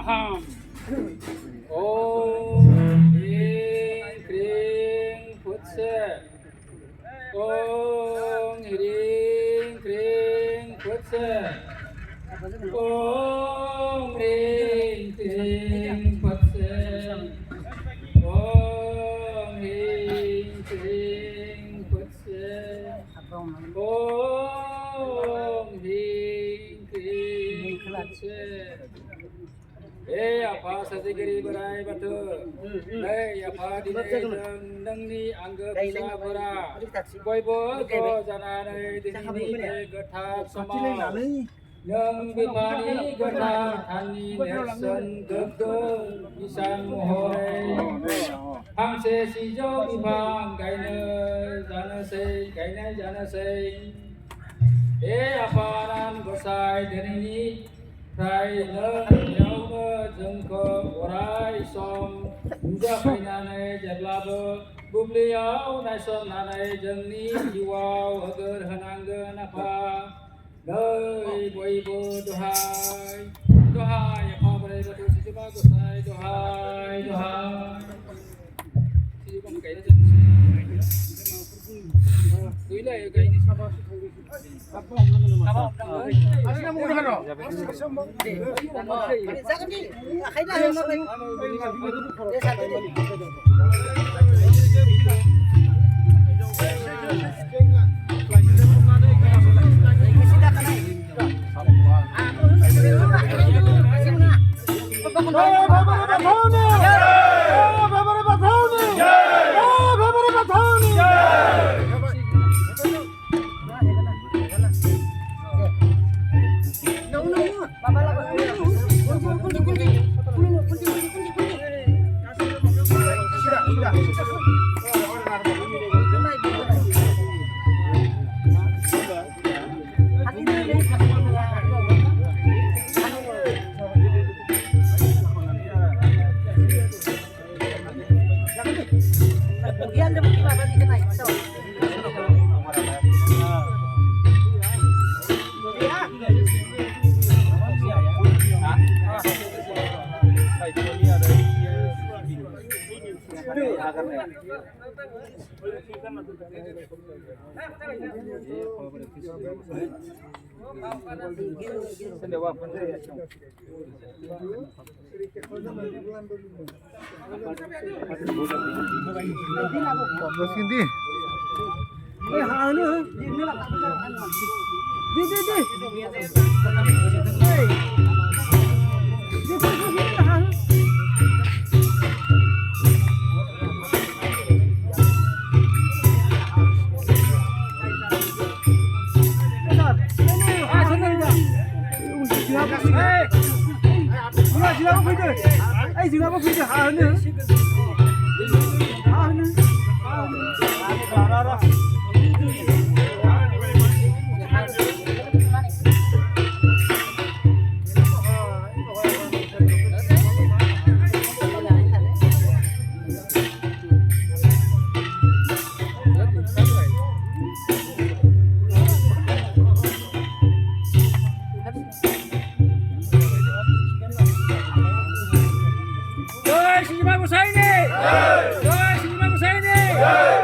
अहम ओम ह्रीं क्रीं फुत्से ओम ह्रीं क्रीं फुत्से ओम ह्रीं क्रीं फुत्से ओम ह्रीं क्रीं फुत्से ओम ह्रीं क्रीं फुत्से ए आफा साजिगिरि बोराइ बाथौ नै आफा दिनै जों नोंनि आंगो फिसाफोरा बयबो ज' जानानै दिनैनि बे गोथार समाव नों बिफानि गोथार थाननि नेरसोन गोग्गोम इसान महरै फांसे सिजौ बिफां गायनाय जानोसै ए आफा आनान गसाइ दिनैनिफ्राय नों जोंखौ अराय सम नुजाफैनानै जेब्लाबो बुब्लियाव नायसननानै जोंनि जिउआव होगोर होनांगोन आफा नै बयबो दहाय दहाय आफा बोराइ बाथौ सिजौमा गसाइ दहाय दहाय सिजौमा गायनो गैलाय गायनो साबा Sini. Jai Shri Ram Hussaini! Jai Shri Ram Hussaini!